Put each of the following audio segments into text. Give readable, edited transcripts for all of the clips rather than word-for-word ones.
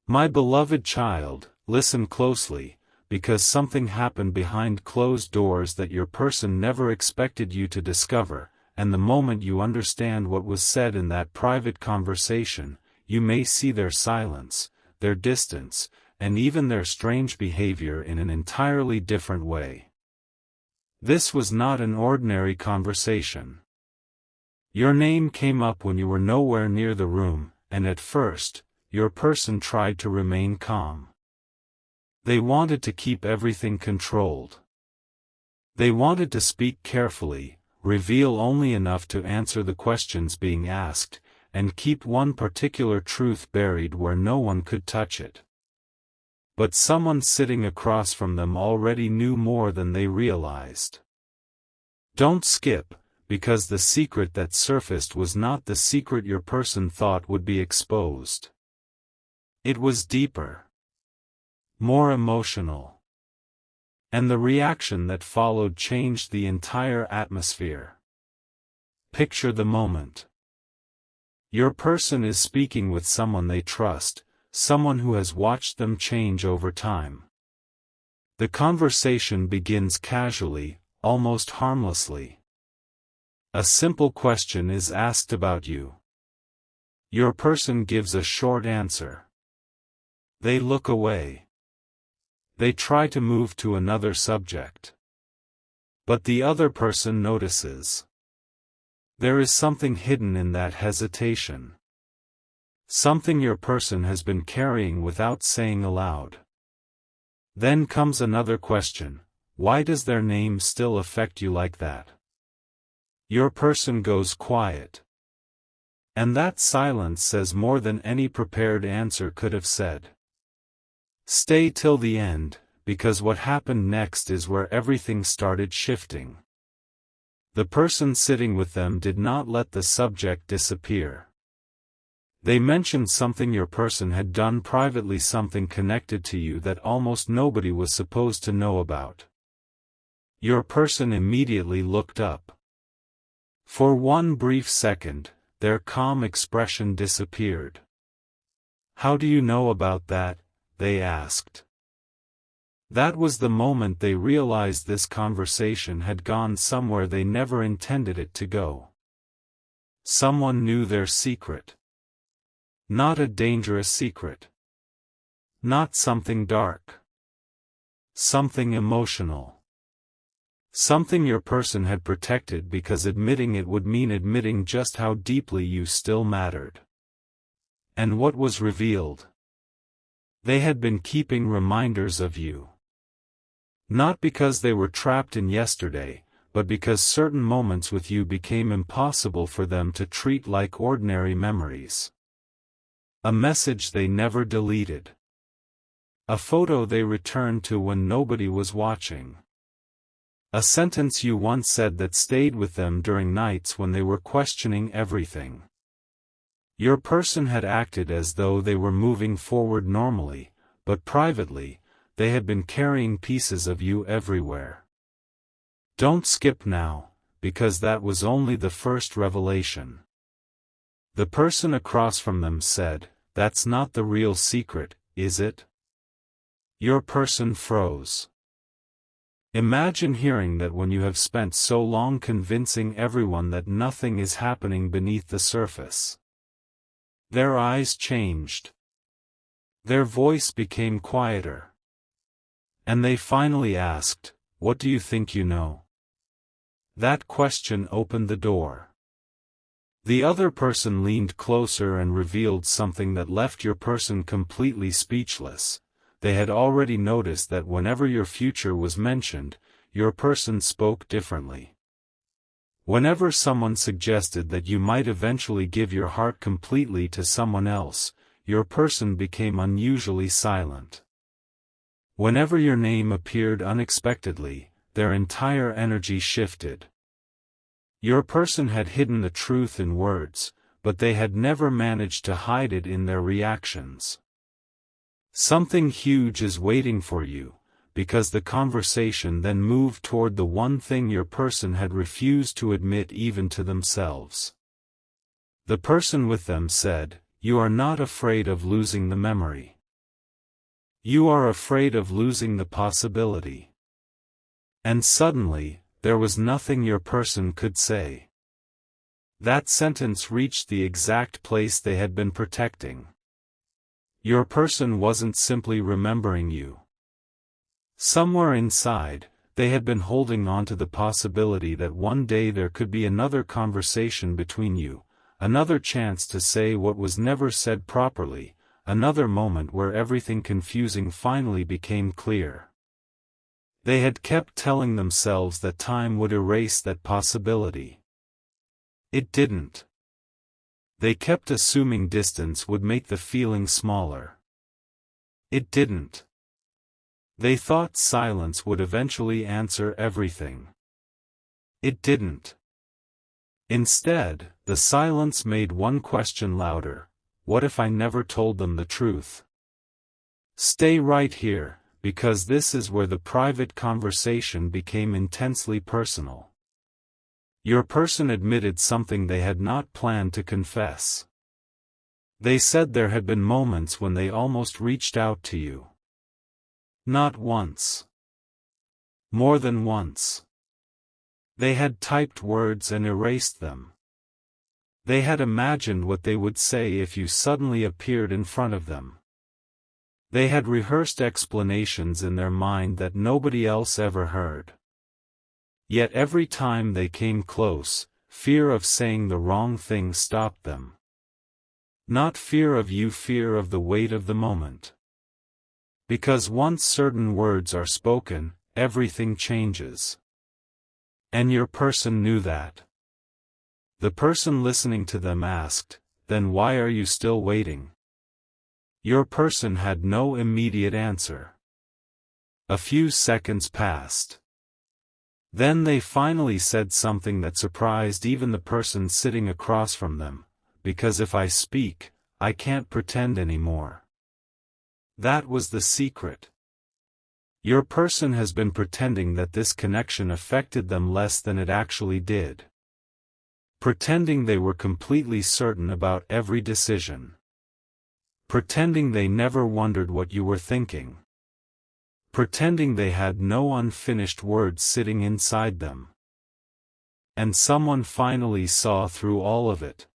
My beloved child, listen closely, because something happened behind closed doors that your person never expected you to discover, and the moment you understand what was said in that private conversation, you may see their silence, their distance, and even their strange behavior in an entirely different way. This was not an ordinary conversation. Your name came up when you were nowhere near the room, and at first, your person tried to remain calm. They wanted to keep everything controlled. They wanted to speak carefully, reveal only enough to answer the questions being asked, and keep one particular truth buried where no one could touch it. But someone sitting across from them already knew more than they realized. Don't skip, because the secret that surfaced was not the secret your person thought would be exposed. It was deeper, more emotional. And the reaction that followed changed the entire atmosphere. Picture the moment. Your person is speaking with someone they trust, someone who has watched them change over time. The conversation begins casually, almost harmlessly. A simple question is asked about you. Your person gives a short answer. They look away. They try to move to another subject. But the other person notices. There is something hidden in that hesitation. Something your person has been carrying without saying aloud. Then comes another question: why does their name still affect you like that? Your person goes quiet. And that silence says more than any prepared answer could have said. Stay till the end, because what happened next is where everything started shifting. The person sitting with them did not let the subject disappear. They mentioned something your person had done privately, something connected to you that almost nobody was supposed to know about. Your person immediately looked up. For one brief second, their calm expression disappeared. How do you know about that? They asked. That was the moment they realized this conversation had gone somewhere they never intended it to go. Someone knew their secret. Not a dangerous secret. Not something dark. Something emotional. Something your person had protected because admitting it would mean admitting just how deeply you still mattered. And what was revealed? They had been keeping reminders of you. Not because they were trapped in yesterday, but because certain moments with you became impossible for them to treat like ordinary memories. A message they never deleted. A photo they returned to when nobody was watching. A sentence you once said that stayed with them during nights when they were questioning everything. Your person had acted as though they were moving forward normally, but privately, they had been carrying pieces of you everywhere. Don't skip now, because that was only the first revelation. The person across from them said, "That's not the real secret, is it?" Your person froze. Imagine hearing that when you have spent so long convincing everyone that nothing is happening beneath the surface. Their eyes changed. Their voice became quieter. And they finally asked, "What do you think you know?" That question opened the door. The other person leaned closer and revealed something that left your person completely speechless. They had already noticed that whenever your future was mentioned, your person spoke differently. Whenever someone suggested that you might eventually give your heart completely to someone else, your person became unusually silent. Whenever your name appeared unexpectedly, their entire energy shifted. Your person had hidden the truth in words, but they had never managed to hide it in their reactions. Something huge is waiting for you, because the conversation then moved toward the one thing your person had refused to admit even to themselves. The person with them said, "You are not afraid of losing the memory." You are afraid of losing the possibility. And suddenly, there was nothing your person could say. That sentence reached the exact place they had been protecting. Your person wasn't simply remembering you. Somewhere inside, they had been holding on to the possibility that one day there could be another conversation between you, another chance to say what was never said properly, another moment where everything confusing finally became clear. They had kept telling themselves that time would erase that possibility. It didn't. They kept assuming distance would make the feeling smaller. It didn't. They thought silence would eventually answer everything. It didn't. Instead, the silence made one question louder: what if I never told them the truth? Stay right here, because this is where the private conversation became intensely personal. Your person admitted something they had not planned to confess. They said there had been moments when they almost reached out to you. Not once. More than once. They had typed words and erased them. They had imagined what they would say if you suddenly appeared in front of them. They had rehearsed explanations in their mind that nobody else ever heard. Yet every time they came close, fear of saying the wrong thing stopped them. Not fear of you, fear of the weight of the moment. Because once certain words are spoken, everything changes. And your person knew that. The person listening to them asked, "Then why are you still waiting?" Your person had no immediate answer. A few seconds passed. Then they finally said something that surprised even the person sitting across from them: "Because if I speak, I can't pretend anymore." That was the secret. Your person has been pretending that this connection affected them less than it actually did. Pretending they were completely certain about every decision. Pretending they never wondered what you were thinking. Pretending they had no unfinished words sitting inside them. And someone finally saw through all of it.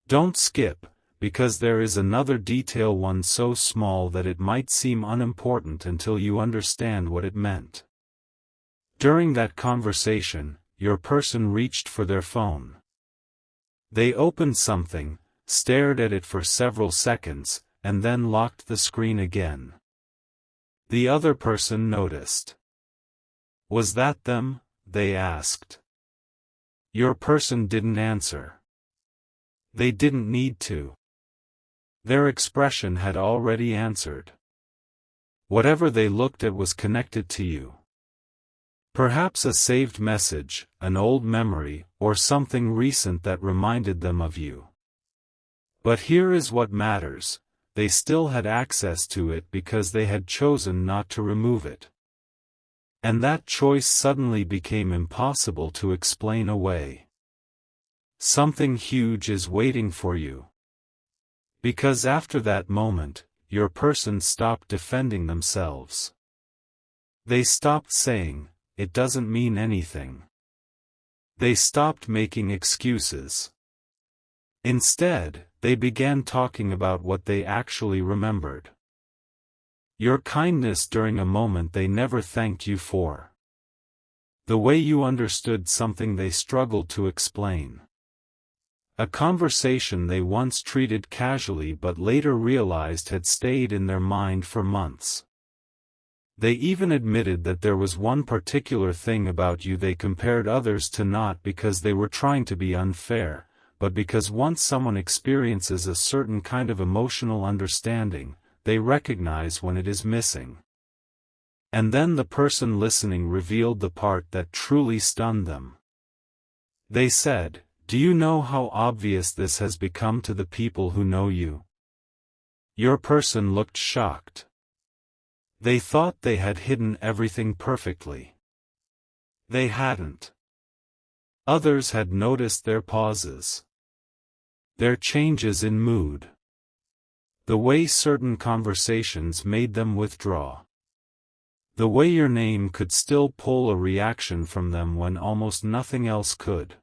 Don't skip, because there is another detail, one so small that it might seem unimportant until you understand what it meant. During that conversation, your person reached for their phone. They opened something, stared at it for several seconds, and then locked the screen again. The other person noticed. "Was that them?" they asked. Your person didn't answer. They didn't need to. Their expression had already answered. Whatever they looked at was connected to you. Perhaps a saved message, an old memory, or something recent that reminded them of you. But here is what matters: they still had access to it because they had chosen not to remove it. And that choice suddenly became impossible to explain away. Something huge is waiting for you. Because after that moment, your person stopped defending themselves. They stopped saying, "It doesn't mean anything." They stopped making excuses. Instead, they began talking about what they actually remembered. Your kindness during a moment they never thanked you for. The way you understood something they struggled to explain. A conversation they once treated casually but later realized had stayed in their mind for months. They even admitted that there was one particular thing about you they compared others to, not because they were trying to be unfair, but because once someone experiences a certain kind of emotional understanding, they recognize when it is missing. And then the person listening revealed the part that truly stunned them. They said, "Do you know how obvious this has become to the people who know you?" Your person looked shocked. They thought they had hidden everything perfectly. They hadn't. Others had noticed their pauses. Their changes in mood. The way certain conversations made them withdraw. The way your name could still pull a reaction from them when almost nothing else could.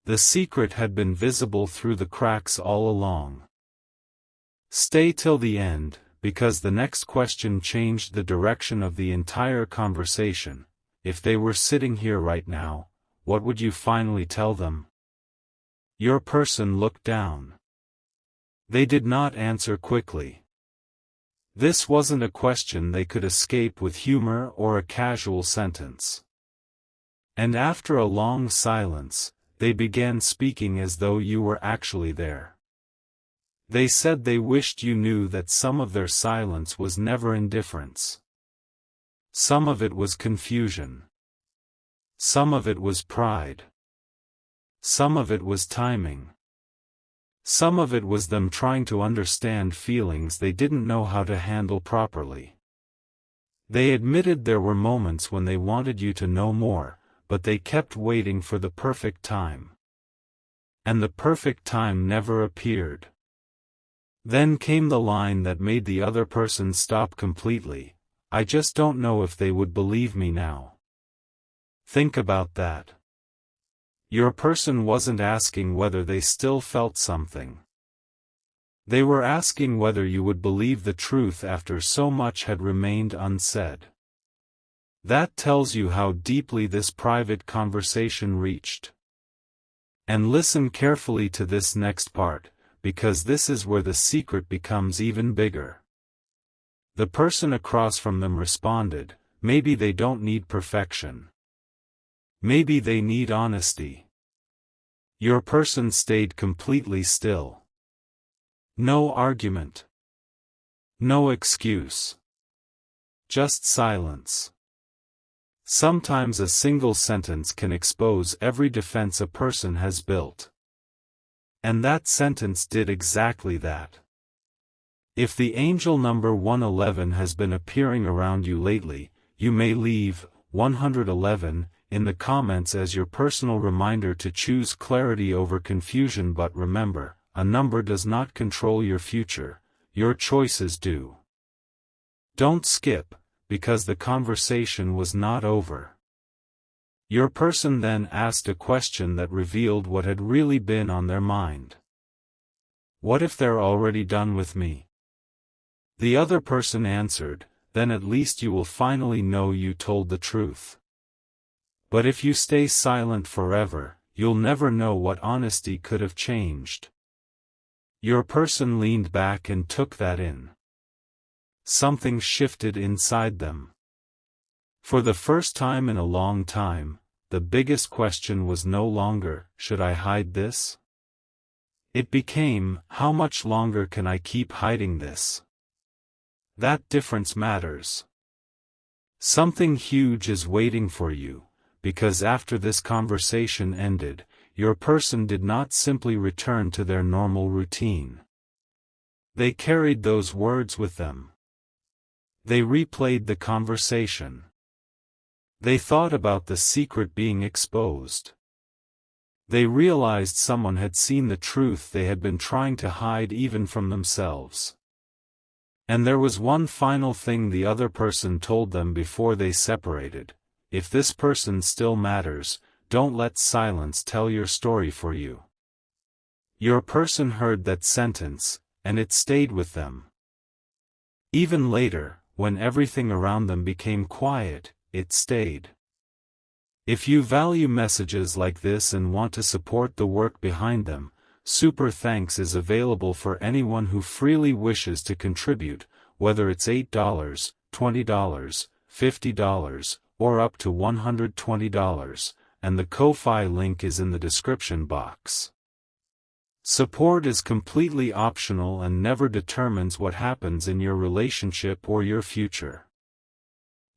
The secret had been visible through the cracks all along. Stay till the end, because the next question changed the direction of the entire conversation. If they were sitting here right now, what would you finally tell them? Your person looked down. They did not answer quickly. This wasn't a question they could escape with humor or a casual sentence. And after a long silence, they began speaking as though you were actually there. They said they wished you knew that some of their silence was never indifference. Some of it was confusion. Some of it was pride. Some of it was timing. Some of it was them trying to understand feelings they didn't know how to handle properly. They admitted there were moments when they wanted you to know more, but they kept waiting for the perfect time. And the perfect time never appeared. Then came the line that made the other person stop completely. I just don't know if they would believe me now. Think about that. Your person wasn't asking whether they still felt something. They were asking whether you would believe the truth after so much had remained unsaid. That tells you how deeply this private conversation reached. And listen carefully to this next part, because this is where the secret becomes even bigger. The person across from them responded, maybe they don't need perfection. Maybe they need honesty. Your person stayed completely still. No argument. No excuse. Just silence. Sometimes a single sentence can expose every defense a person has built. And that sentence did exactly that. If the angel number 111 has been appearing around you lately, you may leave 111 in the comments as your personal reminder to choose clarity over confusion. But remember, a number does not control your future, your choices do. Don't skip, because the conversation was not over. Your person then asked a question that revealed what had really been on their mind. What if they're already done with me? The other person answered, then at least you will finally know you told the truth. But if you stay silent forever, you'll never know what honesty could have changed. Your person leaned back and took that in. Something shifted inside them. For the first time in a long time, the biggest question was no longer, should I hide this? It became, how much longer can I keep hiding this? That difference matters. Something huge is waiting for you, because after this conversation ended, your person did not simply return to their normal routine. They carried those words with them. They replayed the conversation. They thought about the secret being exposed. They realized someone had seen the truth they had been trying to hide even from themselves. And there was one final thing the other person told them before they separated. If this person still matters, don't let silence tell your story for you. Your person heard that sentence, and it stayed with them. Even later, when everything around them became quiet, it stayed. If you value messages like this and want to support the work behind them, Super Thanks is available for anyone who freely wishes to contribute, whether it's $8, $20, $50, or up to $120, and the Ko-Fi link is in the description box. Support is completely optional and never determines what happens in your relationship or your future.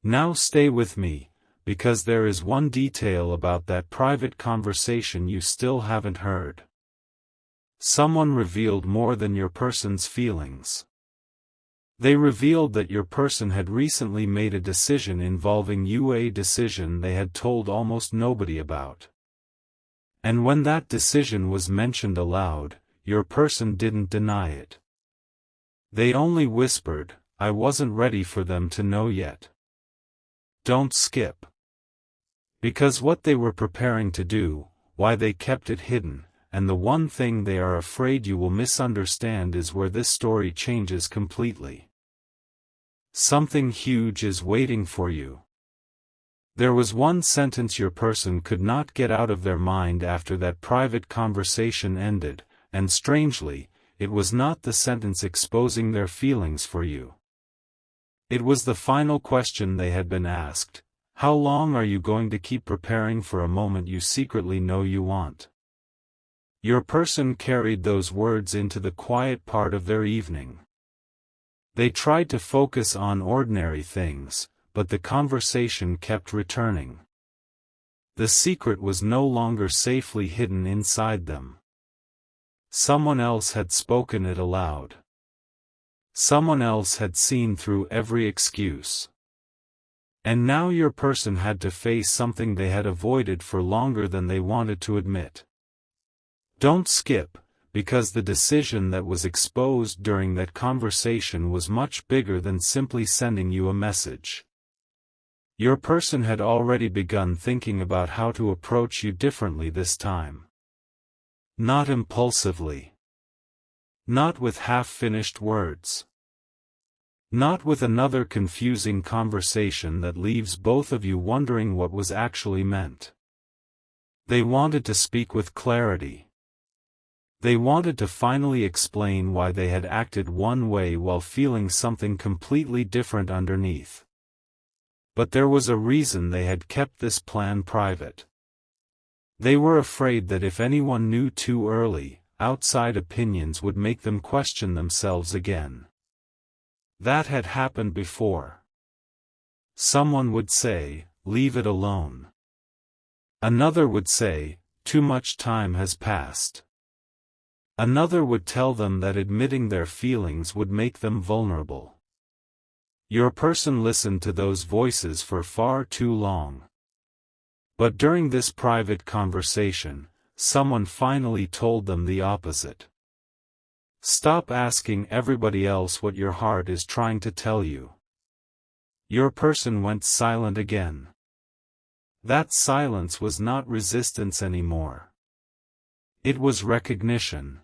Now stay with me, because there is one detail about that private conversation you still haven't heard. Someone revealed more than your person's feelings. They revealed that your person had recently made a decision involving you, a decision they had told almost nobody about. And when that decision was mentioned aloud, your person didn't deny it. They only whispered, I wasn't ready for them to know yet. Don't skip. Because what they were preparing to do, why they kept it hidden, and the one thing they are afraid you will misunderstand is where this story changes completely. Something huge is waiting for you. There was one sentence your person could not get out of their mind after that private conversation ended, and strangely, it was not the sentence exposing their feelings for you. It was the final question they had been asked. How long are you going to keep preparing for a moment you secretly know you want? Your person carried those words into the quiet part of their evening. They tried to focus on ordinary things, but the conversation kept returning. The secret was no longer safely hidden inside them. Someone else had spoken it aloud. Someone else had seen through every excuse. And now your person had to face something they had avoided for longer than they wanted to admit. Don't skip, because the decision that was exposed during that conversation was much bigger than simply sending you a message. Your person had already begun thinking about how to approach you differently this time. Not impulsively. Not with half-finished words. Not with another confusing conversation that leaves both of you wondering what was actually meant. They wanted to speak with clarity. They wanted to finally explain why they had acted one way while feeling something completely different underneath. But there was a reason they had kept this plan private. They were afraid that if anyone knew too early, outside opinions would make them question themselves again. That had happened before. Someone would say, leave it alone. Another would say, too much time has passed. Another would tell them that admitting their feelings would make them vulnerable. Your person listened to those voices for far too long. But during this private conversation, someone finally told them the opposite. Stop asking everybody else what your heart is trying to tell you. Your person went silent again. That silence was not resistance anymore. It was recognition.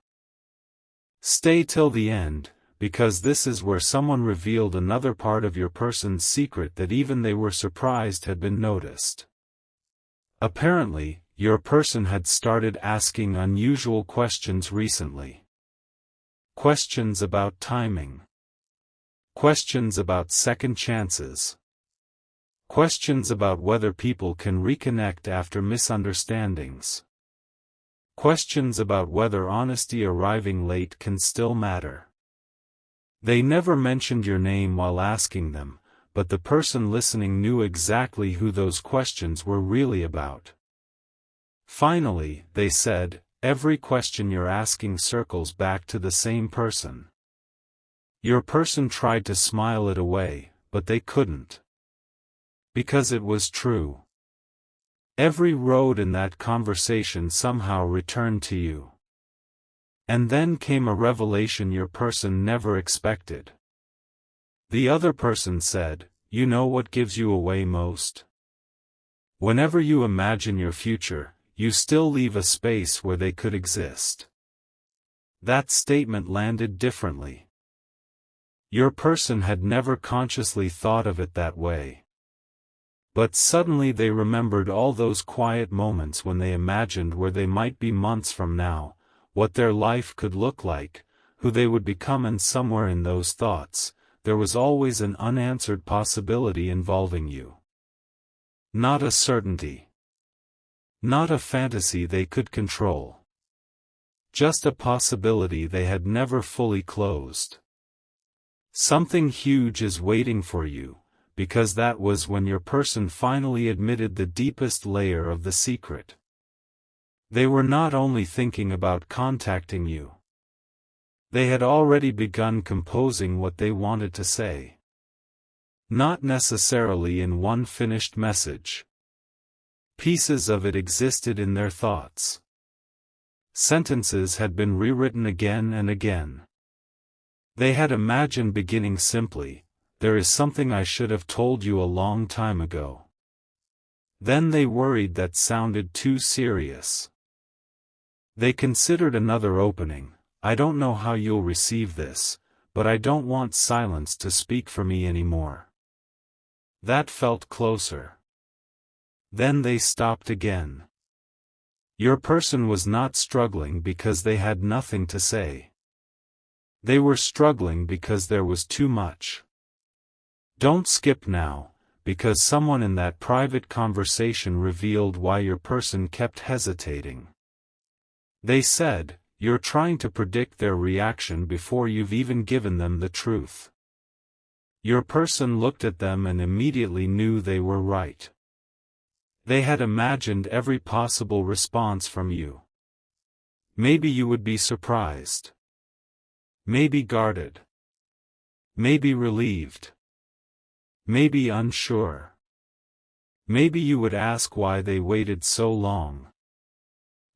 Stay till the end, because this is where someone revealed another part of your person's secret that even they were surprised had been noticed. Apparently, your person had started asking unusual questions recently. Questions about timing. Questions about second chances. Questions about whether people can reconnect after misunderstandings. Questions about whether honesty arriving late can still matter. They never mentioned your name while asking them, but the person listening knew exactly who those questions were really about. Finally, they said, every question you're asking circles back to the same person. Your person tried to smile it away, but they couldn't. Because it was true. Every road in that conversation somehow returned to you. And then came a revelation your person never expected. The other person said, you know what gives you away most? Whenever you imagine your future, you still leave a space where they could exist. That statement landed differently. Your person had never consciously thought of it that way. But suddenly they remembered all those quiet moments when they imagined where they might be months from now, what their life could look like, who they would become, and somewhere in those thoughts, there was always an unanswered possibility involving you. Not a certainty. Not a fantasy they could control. Just a possibility they had never fully closed. Something huge is waiting for you, because that was when your person finally admitted the deepest layer of the secret. They were not only thinking about contacting you. They had already begun composing what they wanted to say. Not necessarily in one finished message. Pieces of it existed in their thoughts. Sentences had been rewritten again and again. They had imagined beginning simply, "There is something I should have told you a long time ago." Then they worried that sounded too serious. They considered another opening. "I don't know how you'll receive this, but I don't want silence to speak for me anymore." That felt closer. Then they stopped again. Your person was not struggling because they had nothing to say. They were struggling because there was too much. Don't skip now, because someone in that private conversation revealed why your person kept hesitating. They said, "You're trying to predict their reaction before you've even given them the truth." Your person looked at them and immediately knew they were right. They had imagined every possible response from you. Maybe you would be surprised. Maybe guarded. Maybe relieved. Maybe unsure. Maybe you would ask why they waited so long.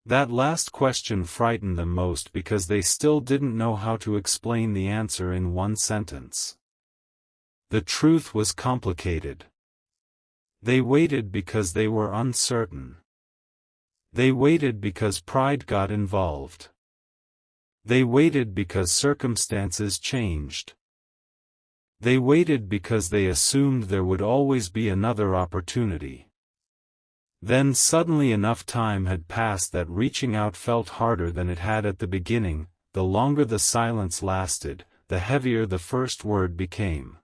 That last question frightened them most because they still didn't know how to explain the answer in one sentence. The truth was complicated. They waited because they were uncertain. They waited because pride got involved. They waited because circumstances changed. They waited because they assumed there would always be another opportunity. Then suddenly enough time had passed that reaching out felt harder than it had at the beginning. The longer the silence lasted, the heavier the first word became.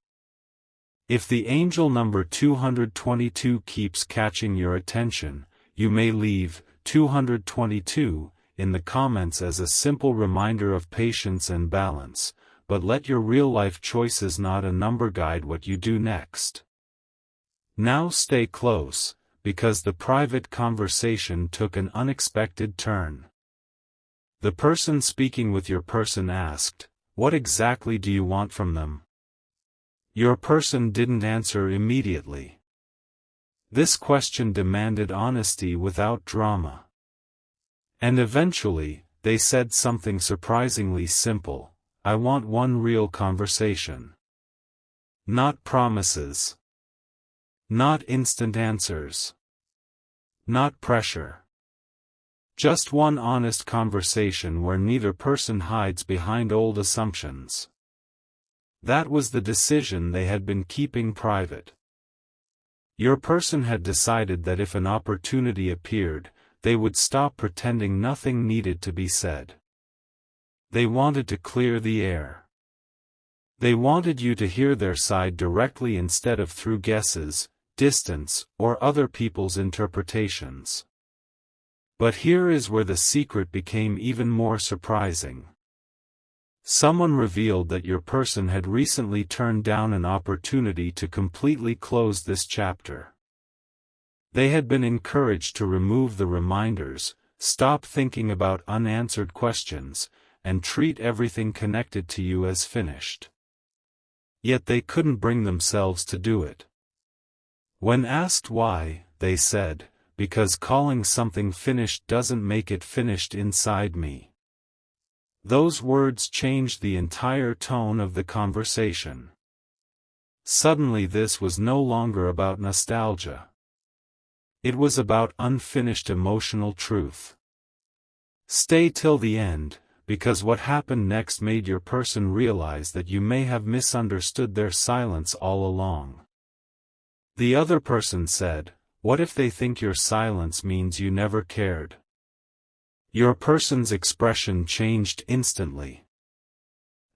If the angel number 222 keeps catching your attention, you may leave 222 in the comments as a simple reminder of patience and balance, but let your real-life choices not a number guide what you do next. Now stay close, because the private conversation took an unexpected turn. The person speaking with your person asked, "What exactly do you want from them?" Your person didn't answer immediately. This question demanded honesty without drama. And eventually, they said something surprisingly simple: "I want one real conversation. Not promises. Not instant answers. Not pressure. Just one honest conversation where neither person hides behind old assumptions." That was the decision they had been keeping private. Your person had decided that if an opportunity appeared, they would stop pretending nothing needed to be said. They wanted to clear the air. They wanted you to hear their side directly instead of through guesses, distance, or other people's interpretations. But here is where the secret became even more surprising. Someone revealed that your person had recently turned down an opportunity to completely close this chapter. They had been encouraged to remove the reminders, stop thinking about unanswered questions, and treat everything connected to you as finished. Yet they couldn't bring themselves to do it. When asked why, they said, "Because calling something finished doesn't make it finished inside me." Those words changed the entire tone of the conversation. Suddenly this was no longer about nostalgia. It was about unfinished emotional truth. Stay till the end, because what happened next made your person realize that you may have misunderstood their silence all along. The other person said, "What if they think your silence means you never cared?" Your person's expression changed instantly.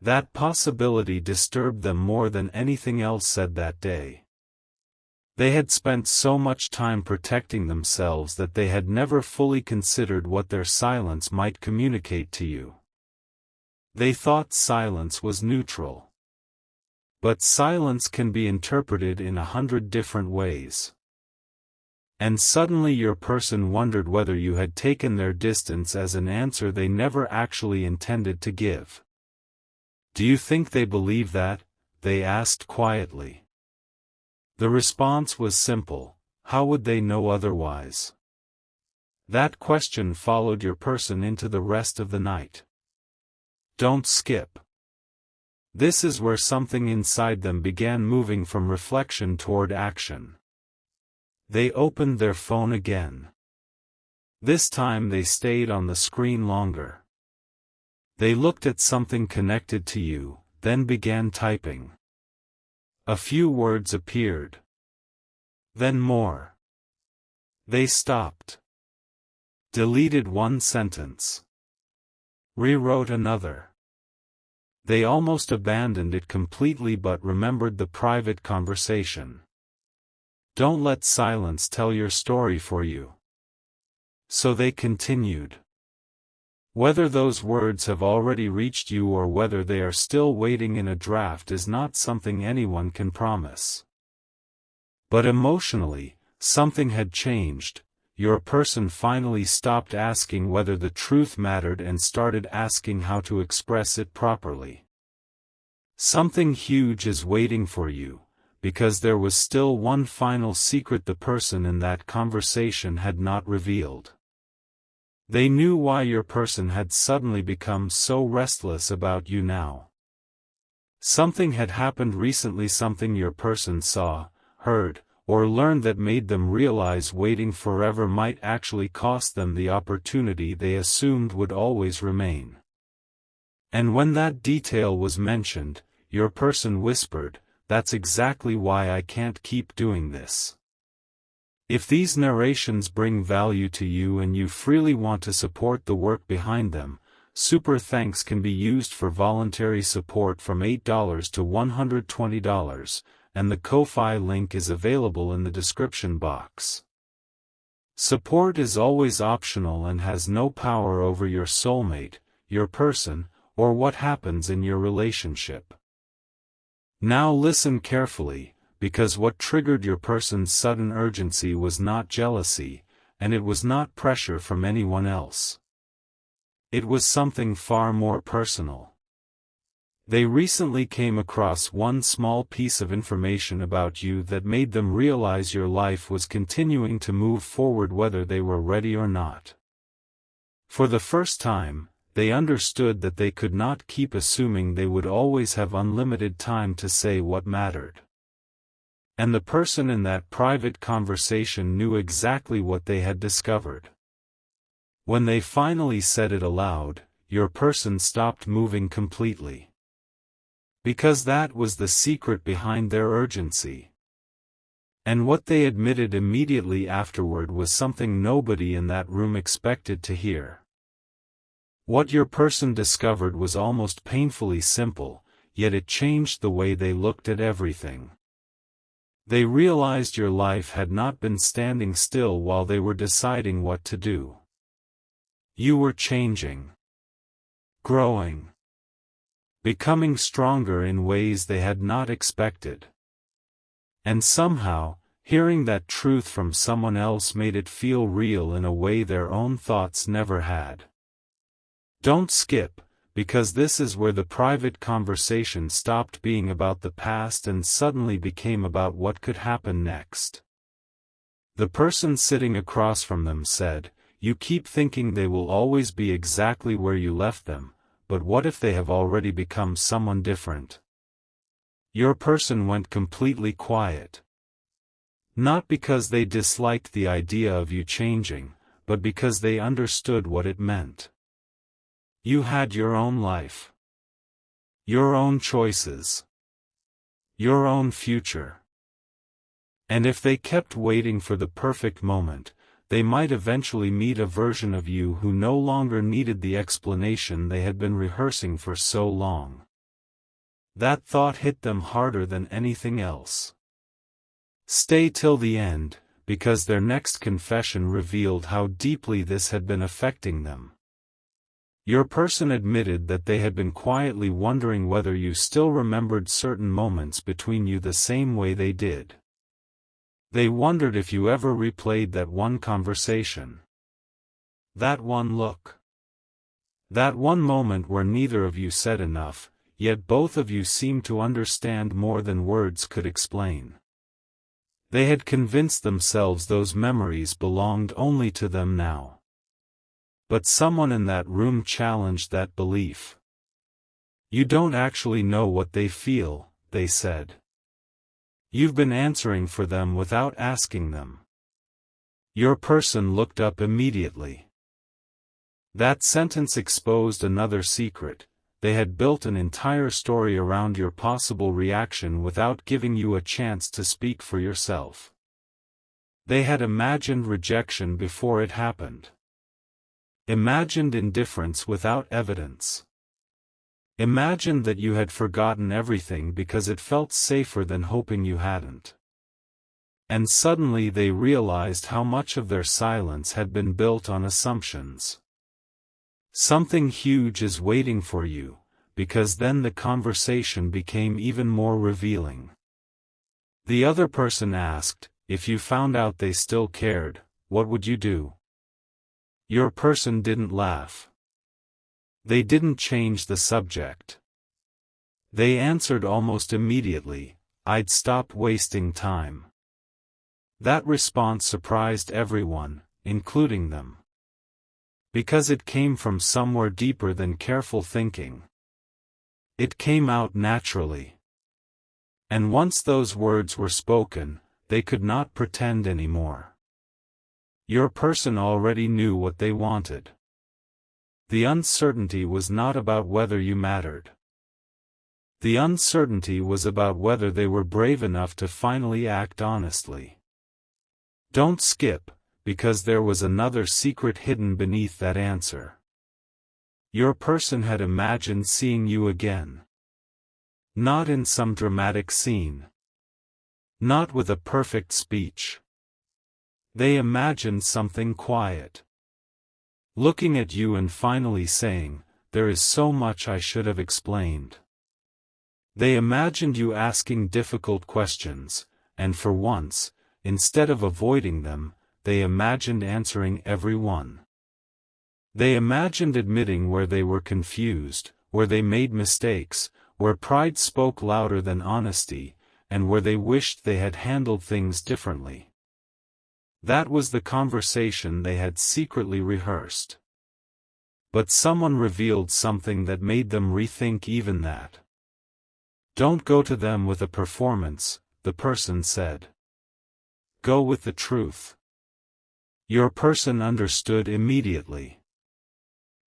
That possibility disturbed them more than anything else said that day. They had spent so much time protecting themselves that they had never fully considered what their silence might communicate to you. They thought silence was neutral. But silence can be interpreted in 100 different ways. And suddenly your person wondered whether you had taken their distance as an answer they never actually intended to give. "Do you think they believe that?" they asked quietly. The response was simple: how would they know otherwise? That question followed your person into the rest of the night. Don't skip. This is where something inside them began moving from reflection toward action. They opened their phone again. This time they stayed on the screen longer. They looked at something connected to you, then began typing. A few words appeared. Then more. They stopped. Deleted one sentence. Rewrote another. They almost abandoned it completely but remembered the private conversation. Don't let silence tell your story for you. So they continued. Whether those words have already reached you or whether they are still waiting in a draft is not something anyone can promise. But emotionally, something had changed. Your person finally stopped asking whether the truth mattered and started asking how to express it properly. Something huge is waiting for you, because there was still one final secret the person in that conversation had not revealed. They knew why your person had suddenly become so restless about you now. Something had happened recently, something your person saw, heard, or learned that made them realize waiting forever might actually cost them the opportunity they assumed would always remain. And when that detail was mentioned, your person whispered, "That's exactly why I can't keep doing this." If these narrations bring value to you and you freely want to support the work behind them, Super Thanks can be used for voluntary support from $8 to $120, and the Ko-Fi link is available in the description box. Support is always optional and has no power over your soulmate, your person, or what happens in your relationship. Now listen carefully, because what triggered your person's sudden urgency was not jealousy, and it was not pressure from anyone else. It was something far more personal. They recently came across one small piece of information about you that made them realize your life was continuing to move forward whether they were ready or not. For the first time, they understood that they could not keep assuming they would always have unlimited time to say what mattered. And the person in that private conversation knew exactly what they had discovered. When they finally said it aloud, your person stopped moving completely. Because that was the secret behind their urgency. And what they admitted immediately afterward was something nobody in that room expected to hear. What your person discovered was almost painfully simple, yet it changed the way they looked at everything. They realized your life had not been standing still while they were deciding what to do. You were changing. Growing. Becoming stronger in ways they had not expected. And somehow, hearing that truth from someone else made it feel real in a way their own thoughts never had. Don't skip, because this is where the private conversation stopped being about the past and suddenly became about what could happen next. The person sitting across from them said, "You keep thinking they will always be exactly where you left them. But what if they have already become someone different?" Your person went completely quiet. Not because they disliked the idea of you changing, but because they understood what it meant. You had your own life. Your own choices. Your own future. And if they kept waiting for the perfect moment, they might eventually meet a version of you who no longer needed the explanation they had been rehearsing for so long. That thought hit them harder than anything else. Stay till the end, because their next confession revealed how deeply this had been affecting them. Your person admitted that they had been quietly wondering whether you still remembered certain moments between you the same way they did. They wondered if you ever replayed that one conversation. That one look. That one moment where neither of you said enough, yet both of you seemed to understand more than words could explain. They had convinced themselves those memories belonged only to them now. But someone in that room challenged that belief. You don't actually know what they feel, they said. You've been answering for them without asking them. Your person looked up immediately. That sentence exposed another secret. They had built an entire story around your possible reaction without giving you a chance to speak for yourself. They had imagined rejection before it happened. Imagined indifference without evidence. Imagined that you had forgotten everything because it felt safer than hoping you hadn't. And suddenly they realized how much of their silence had been built on assumptions. Something huge is waiting for you, because then the conversation became even more revealing. The other person asked, if you found out they still cared, what would you do? Your person didn't laugh. They didn't change the subject. They answered almost immediately, I'd stop wasting time. That response surprised everyone, including them. Because it came from somewhere deeper than careful thinking. It came out naturally. And once those words were spoken, they could not pretend anymore. Your person already knew what they wanted. The uncertainty was not about whether you mattered. The uncertainty was about whether they were brave enough to finally act honestly. Don't skip, because there was another secret hidden beneath that answer. Your person had imagined seeing you again. Not in some dramatic scene. Not with a perfect speech. They imagined something quiet. Looking at you and finally saying, there is so much I should have explained. They imagined you asking difficult questions, and for once, instead of avoiding them, they imagined answering every one. They imagined admitting where they were confused, where they made mistakes, where pride spoke louder than honesty, and where they wished they had handled things differently. That was the conversation they had secretly rehearsed. But someone revealed something that made them rethink even that. Don't go to them with a performance, the person said. Go with the truth. Your person understood immediately.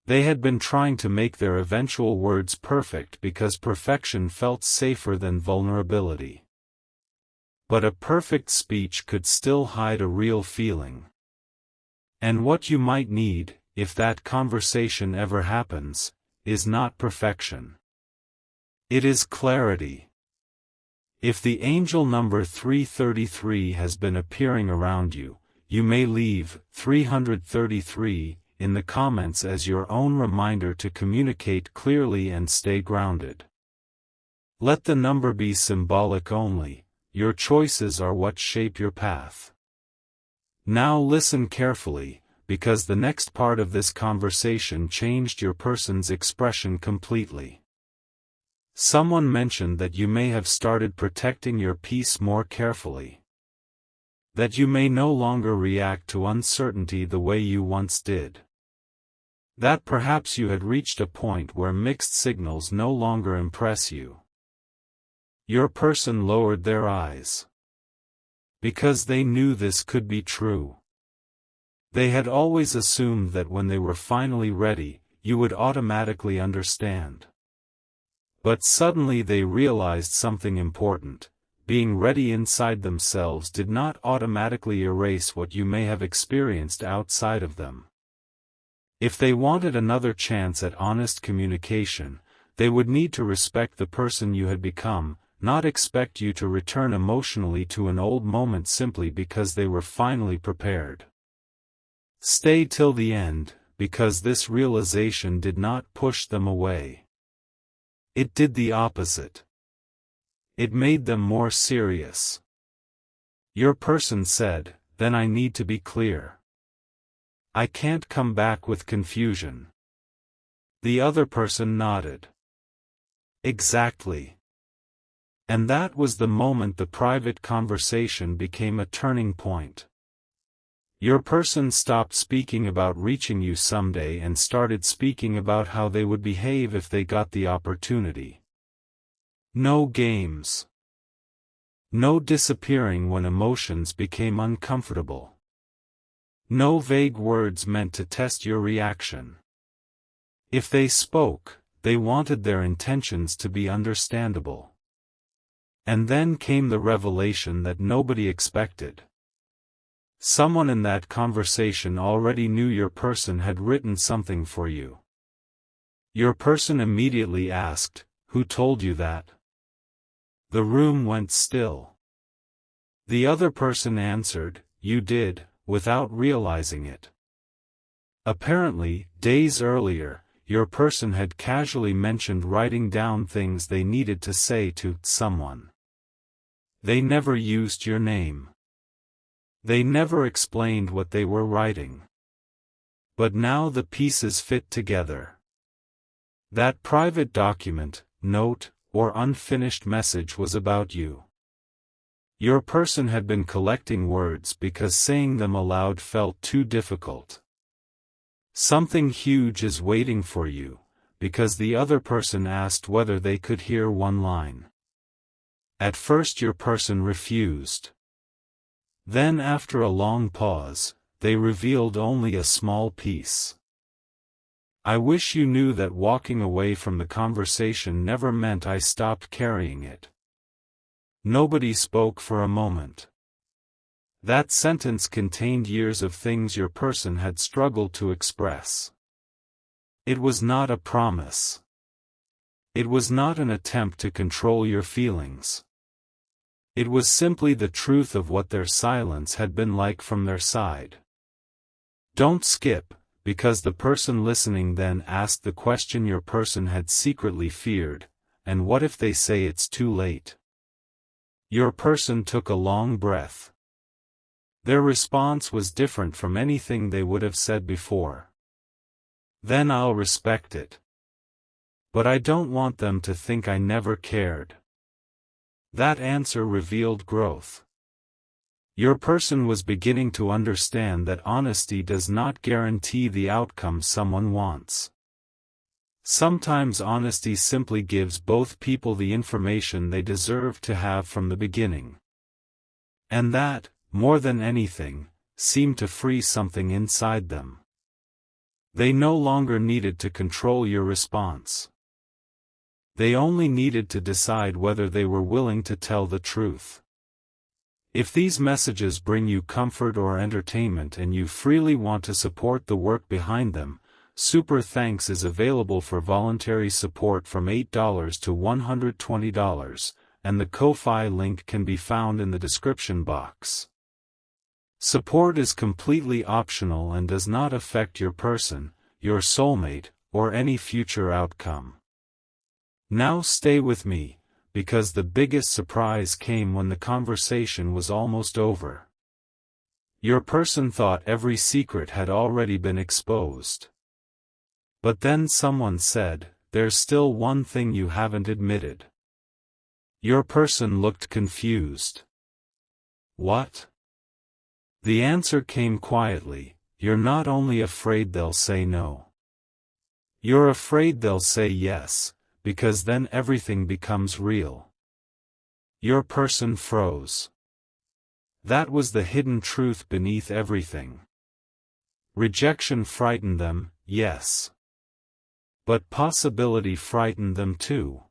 They had been trying to make their eventual words perfect because perfection felt safer than vulnerability. But a perfect speech could still hide a real feeling. And what you might need, if that conversation ever happens, is not perfection. It is clarity. If the angel number 333 has been appearing around you, you may leave 333 in the comments as your own reminder to communicate clearly and stay grounded. Let the number be symbolic only. Your choices are what shape your path. Now listen carefully, because the next part of this conversation changed your person's expression completely. Someone mentioned that you may have started protecting your peace more carefully. That you may no longer react to uncertainty the way you once did. That perhaps you had reached a point where mixed signals no longer impress you. Your person lowered their eyes. Because they knew this could be true. They had always assumed that when they were finally ready, you would automatically understand. But suddenly they realized something important. Being ready inside themselves did not automatically erase what you may have experienced outside of them. If they wanted another chance at honest communication, they would need to respect the person you had become, not expect you to return emotionally to an old moment simply because they were finally prepared. Stay till the end, because this realization did not push them away. It did the opposite. It made them more serious. Your person said, then I need to be clear. I can't come back with confusion. The other person nodded. Exactly. And that was the moment the private conversation became a turning point. Your person stopped speaking about reaching you someday and started speaking about how they would behave if they got the opportunity. No games. No disappearing when emotions became uncomfortable. No vague words meant to test your reaction. If they spoke, they wanted their intentions to be understandable. And then came the revelation that nobody expected. Someone in that conversation already knew your person had written something for you. Your person immediately asked, "Who told you that?" The room went still. The other person answered, "You did," without realizing it. Apparently, days earlier, your person had casually mentioned writing down things they needed to say to someone. They never used your name. They never explained what they were writing. But now the pieces fit together. That private document, note, or unfinished message was about you. Your person had been collecting words because saying them aloud felt too difficult. Something huge is waiting for you, because the other person asked whether they could hear one line. At first your person refused. Then after a long pause, they revealed only a small piece. I wish you knew that walking away from the conversation never meant I stopped carrying it. Nobody spoke for a moment. That sentence contained years of things your person had struggled to express. It was not a promise. It was not an attempt to control your feelings. It was simply the truth of what their silence had been like from their side. Don't skip, because the person listening then asked the question your person had secretly feared, and what if they say it's too late? Your person took a long breath. Their response was different from anything they would have said before. Then I'll respect it. But I don't want them to think I never cared. That answer revealed growth. Your person was beginning to understand that honesty does not guarantee the outcome someone wants. Sometimes honesty simply gives both people the information they deserve to have from the beginning. And that, more than anything, seemed to free something inside them. They no longer needed to control your response. They only needed to decide whether they were willing to tell the truth. If these messages bring you comfort or entertainment and you freely want to support the work behind them, Super Thanks is available for voluntary support from $8 to $120, and the Ko-Fi link can be found in the description box. Support is completely optional and does not affect your person, your soulmate, or any future outcome. Now stay with me, because the biggest surprise came when the conversation was almost over. Your person thought every secret had already been exposed. But then someone said, "There's still one thing you haven't admitted." Your person looked confused. What? The answer came quietly, "You're not only afraid they'll say no. You're afraid they'll say yes, because then everything becomes real." Your person froze. That was the hidden truth beneath everything. Rejection frightened them, yes. But possibility frightened them too.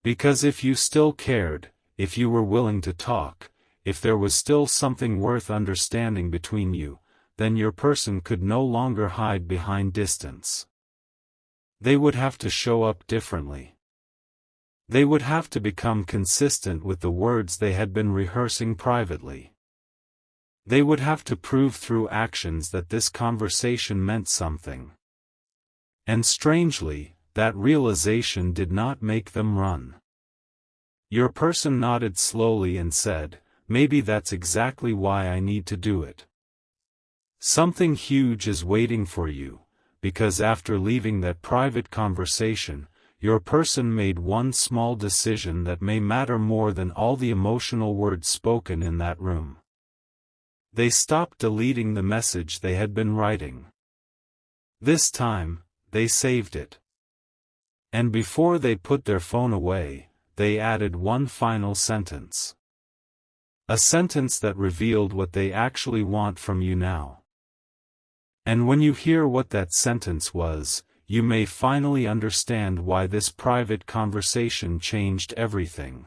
Because if you still cared, if you were willing to talk, if there was still something worth understanding between you, then your person could no longer hide behind distance. They would have to show up differently. They would have to become consistent with the words they had been rehearsing privately. They would have to prove through actions that this conversation meant something. And strangely, that realization did not make them run. Your person nodded slowly and said, "Maybe that's exactly why I need to do it. Something huge is waiting for you. Because after leaving that private conversation, your person made one small decision that may matter more than all the emotional words spoken in that room. They stopped deleting the message they had been writing. This time, they saved it. And before they put their phone away, they added one final sentence. A sentence that revealed what they actually want from you now. And when you hear what that sentence was, you may finally understand why this private conversation changed everything.